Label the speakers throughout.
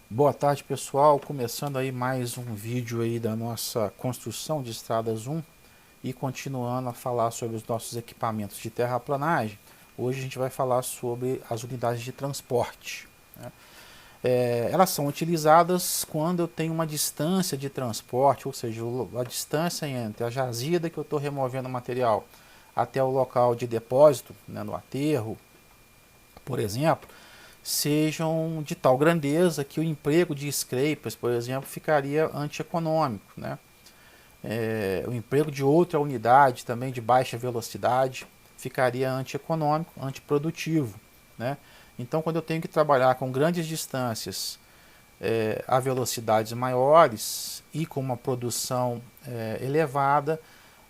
Speaker 1: Boa tarde, pessoal. Começando aí mais um vídeo aí da nossa construção de estradas 1 e continuando a falar sobre os nossos equipamentos de terraplanagem. Hoje a gente vai falar sobre as unidades de transporte, né? Elas são utilizadas quando eu tenho uma distância de transporte, ou seja, a distância entre a jazida que eu estou removendo o material até o local de depósito, né, no aterro, por exemplo, sejam de tal grandeza que o emprego de scrapers, por exemplo, ficaria antieconômico, né? O emprego de outra unidade também de baixa velocidade ficaria antieconômico, antiprodutivo, né? Então, quando eu tenho que trabalhar com grandes distâncias a velocidades maiores e com uma produção elevada,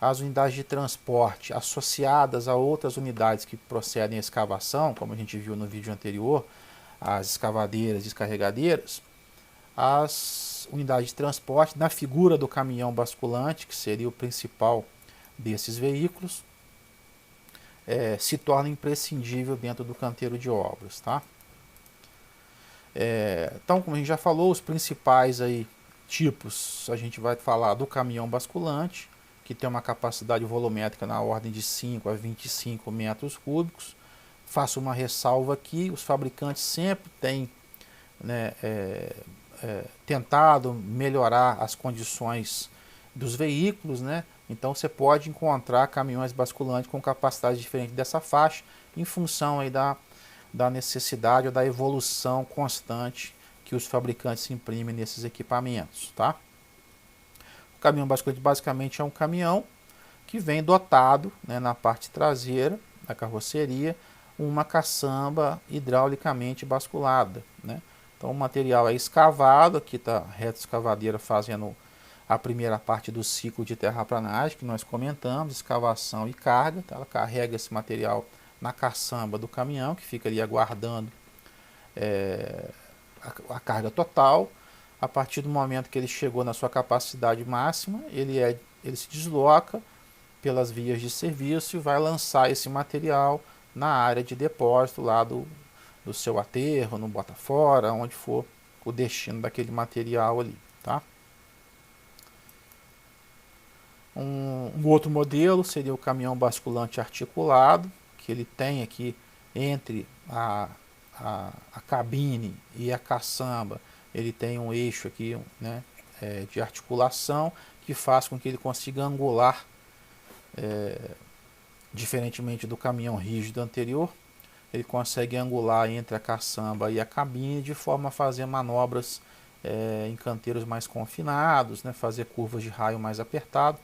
Speaker 1: as unidades de transporte associadas a outras unidades que procedem à escavação, como a gente viu no vídeo anterior, as escavadeiras e descarregadeiras, as unidades de transporte, na figura do caminhão basculante, que seria o principal desses veículos, se torna imprescindível dentro do canteiro de obras. Tá? Então, como a gente já falou, os principais aí, tipos, a gente vai falar do caminhão basculante, que tem uma capacidade volumétrica na ordem de 5 a 25 metros cúbicos. Faço uma ressalva aqui, os fabricantes sempre têm, né, tentado melhorar as condições dos veículos, né? Então você pode encontrar caminhões basculantes com capacidade diferente dessa faixa, em função aí da necessidade ou da evolução constante que os fabricantes imprimem nesses equipamentos, tá? O caminhão basculante basicamente é um caminhão que vem dotado, né, na parte traseira da carroceria, uma caçamba hidraulicamente basculada, né? Então o material é escavado, aqui está a reta escavadeira fazendo a primeira parte do ciclo de terraplanagem que nós comentamos, escavação e carga. Tá? Ela carrega esse material na caçamba do caminhão, que fica ali aguardando a carga total. A partir do momento que ele chegou na sua capacidade máxima, ele se desloca pelas vias de serviço e vai lançar esse material na área de depósito lá do seu aterro, no Botafora, onde for o destino daquele material ali. Tá? Um outro modelo seria o caminhão basculante articulado, que ele tem aqui entre a cabine e a caçamba, ele tem um eixo aqui, né, de articulação, que faz com que ele consiga angular, diferentemente do caminhão rígido anterior, ele consegue angular entre a caçamba e a cabine de forma a fazer manobras em canteiros mais confinados, né, fazer curvas de raio mais apertado.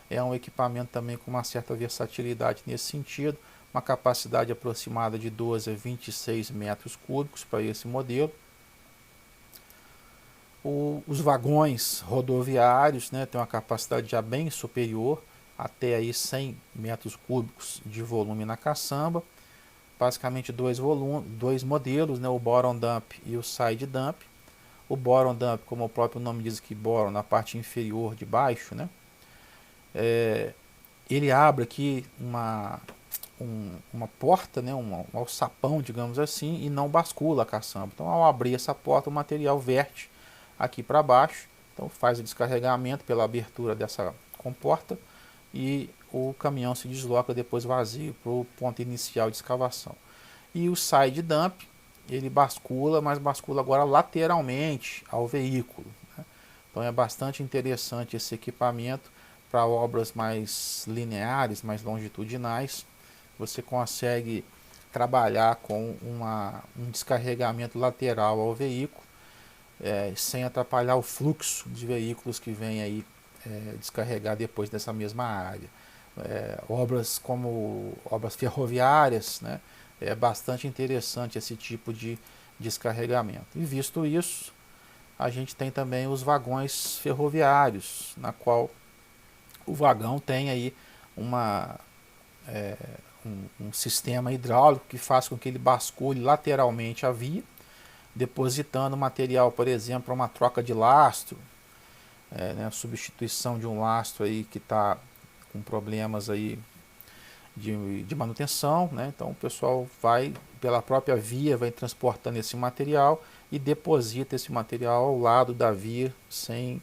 Speaker 1: É um equipamento também com uma certa versatilidade nesse sentido, uma capacidade aproximada de 12 a 26 metros cúbicos para esse modelo. Os vagões rodoviários, né, têm uma capacidade já bem superior, até aí 100 metros cúbicos de volume na caçamba. Basicamente dois modelos, né, o bottom dump e o side dump. O bottom dump, como o próprio nome diz aqui, bottom, na parte inferior de baixo, né, ele abre aqui uma porta, né, um alçapão, digamos assim, e não bascula a caçamba. Então, ao abrir essa porta, o material verte aqui para baixo. Então, faz o descarregamento pela abertura dessa comporta e o caminhão se desloca depois vazio para o ponto inicial de escavação. E o side dump, ele bascula, mas bascula agora lateralmente ao veículo, né? Então, é bastante interessante esse equipamento para obras mais lineares, mais longitudinais. Você consegue trabalhar com um descarregamento lateral ao veículo, sem atrapalhar o fluxo de veículos que vem aí descarregar depois dessa mesma área. Obras como obras ferroviárias, né, é bastante interessante esse tipo de descarregamento. E visto isso, a gente tem também os vagões ferroviários, na qual o vagão tem aí uma, um sistema hidráulico que faz com que ele bascule lateralmente a via, depositando material, por exemplo, para uma troca de lastro, né, substituição de um lastro aí que está com problemas aí de manutenção, né? Então o pessoal vai pela própria via, vai transportando esse material e deposita esse material ao lado da via sem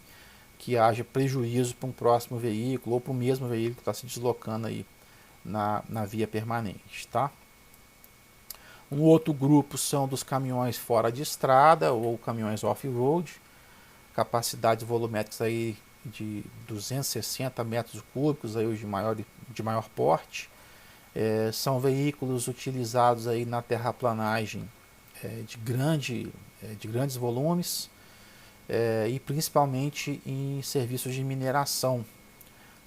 Speaker 1: que haja prejuízo para um próximo veículo ou para o mesmo veículo que está se deslocando aí na via permanente, tá? Um outro grupo são dos caminhões fora de estrada ou caminhões off-road, capacidades volumétricas aí de 260 metros cúbicos aí de maior porte. São veículos utilizados aí na terraplanagem de grandes volumes e principalmente em serviços de mineração,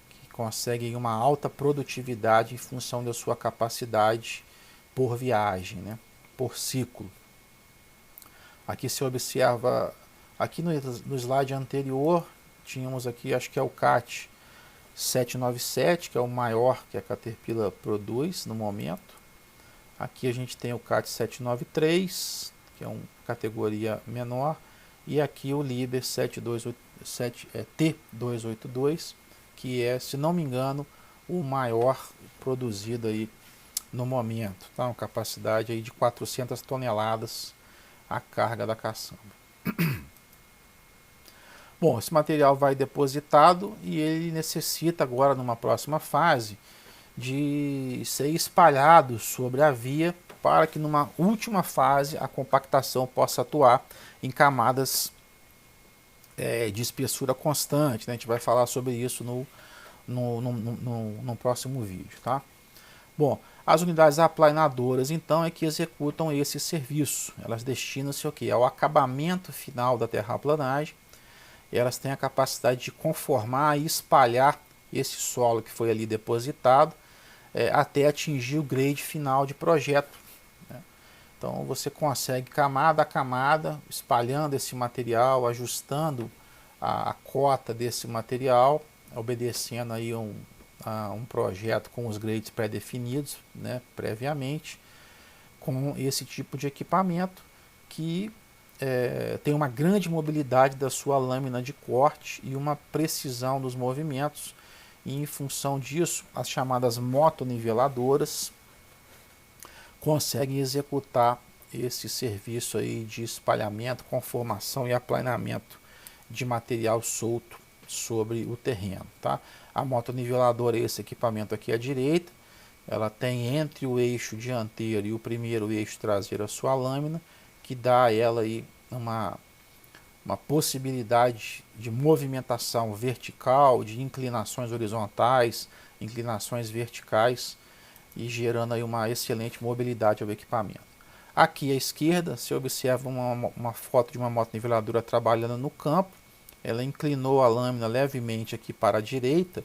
Speaker 1: que conseguem uma alta produtividade em função da sua capacidade por viagem, né, por ciclo. Aqui se observa, aqui no slide anterior, tínhamos aqui, acho que é o CAT 797, que é o maior que a Caterpillar produz no momento. Aqui a gente tem o CAT 793, que é uma categoria menor, e aqui o Liber T282, que é, se não me engano, o maior produzido aí no momento, tá? Uma capacidade aí de 400 toneladas a carga da caçamba. Bom, esse material vai depositado e ele necessita agora, numa próxima fase, de ser espalhado sobre a via para que numa última fase a compactação possa atuar em camadas de espessura constante, né? A gente vai falar sobre isso no próximo vídeo, tá? Bom, as unidades aplanadoras então é que executam esse serviço. Elas destinam-se ao quê? Ao acabamento final da terraplanagem. Elas têm a capacidade de conformar e espalhar esse solo que foi ali depositado até atingir o grade final de projeto, né? Então você consegue camada a camada, espalhando esse material, ajustando a cota desse material, obedecendo aí a um projeto com os grades pré-definidos, né, previamente, com esse tipo de equipamento que tem uma grande mobilidade da sua lâmina de corte e uma precisão dos movimentos. E em função disso, as chamadas motoniveladoras conseguem executar esse serviço aí de espalhamento, conformação e aplanamento de material solto sobre o terreno, tá? A motoniveladora, esse equipamento aqui à direita, ela tem entre o eixo dianteiro e o primeiro eixo traseiro a sua lâmina, que dá a ela aí uma possibilidade de movimentação vertical, de inclinações horizontais, inclinações verticais, e gerando aí uma excelente mobilidade ao equipamento. Aqui à esquerda, você observa uma foto de uma motoniveladora trabalhando no campo. Ela inclinou a lâmina levemente aqui para a direita,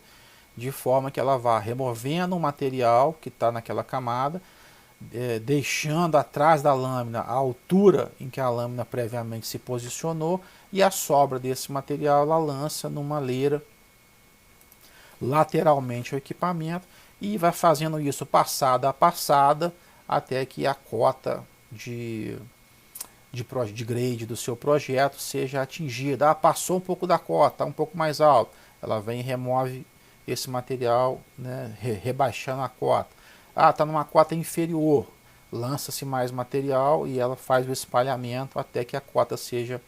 Speaker 1: de forma que ela vá removendo o material que está naquela camada, deixando atrás da lâmina a altura em que a lâmina previamente se posicionou, e a sobra desse material ela lança numa leira lateralmente ao equipamento e vai fazendo isso passada a passada até que a cota de grade do seu projeto seja atingida. Passou um pouco da cota, está um pouco mais alto, ela vem e remove esse material, né, rebaixando a cota. Está numa cota inferior, lança-se mais material e ela faz o espalhamento até que a cota seja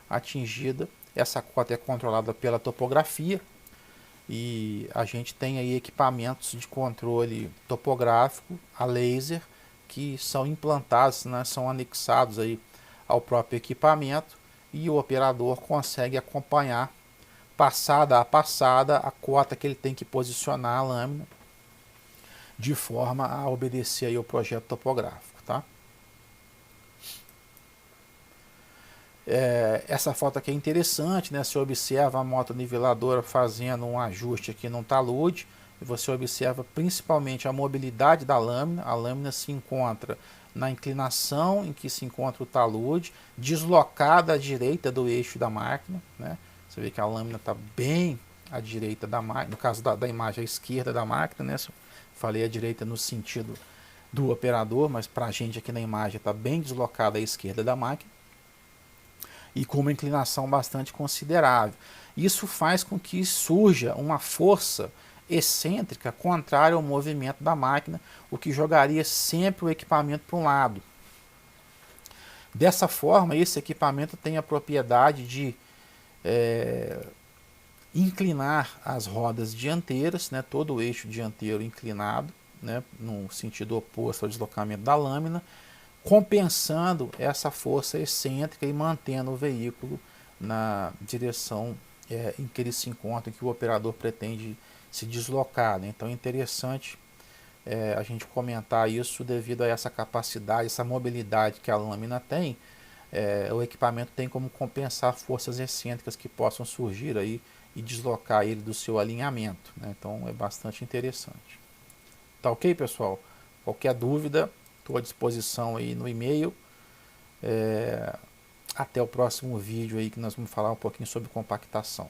Speaker 1: atingida. Essa cota é controlada pela topografia e a gente tem aí equipamentos de controle topográfico a laser que são implantados, né, são anexados aí ao próprio equipamento, e o operador consegue acompanhar passada a passada a cota que ele tem que posicionar a lâmina de forma a obedecer aí o projeto topográfico, tá? Essa foto aqui é interessante, né? Você observa a motoniveladora fazendo um ajuste aqui no talude, e você observa principalmente a mobilidade da lâmina. A lâmina se encontra na inclinação em que se encontra o talude, deslocada à direita do eixo da máquina, né? Você vê que a lâmina está bem à direita da máquina, no caso da imagem à esquerda da máquina, né? Falei à direita no sentido do operador, mas para a gente aqui na imagem está bem deslocada à esquerda da máquina e com uma inclinação bastante considerável. Isso faz com que surja uma força excêntrica contrária ao movimento da máquina, o que jogaria sempre o equipamento para um lado. Dessa forma, esse equipamento tem a propriedade de inclinar as rodas dianteiras, né, todo o eixo dianteiro inclinado, né, no sentido oposto ao deslocamento da lâmina, compensando essa força excêntrica e mantendo o veículo na direção em que ele se encontra, que o operador pretende se deslocar, né? Então é interessante a gente comentar isso devido a essa capacidade, essa mobilidade que a lâmina tem. O equipamento tem como compensar forças excêntricas que possam surgir aí e deslocar ele do seu alinhamento, né? Então é bastante interessante. Tá ok, pessoal? Qualquer dúvida, estou à disposição aí no e-mail. Até o próximo vídeo aí que nós vamos falar um pouquinho sobre compactação.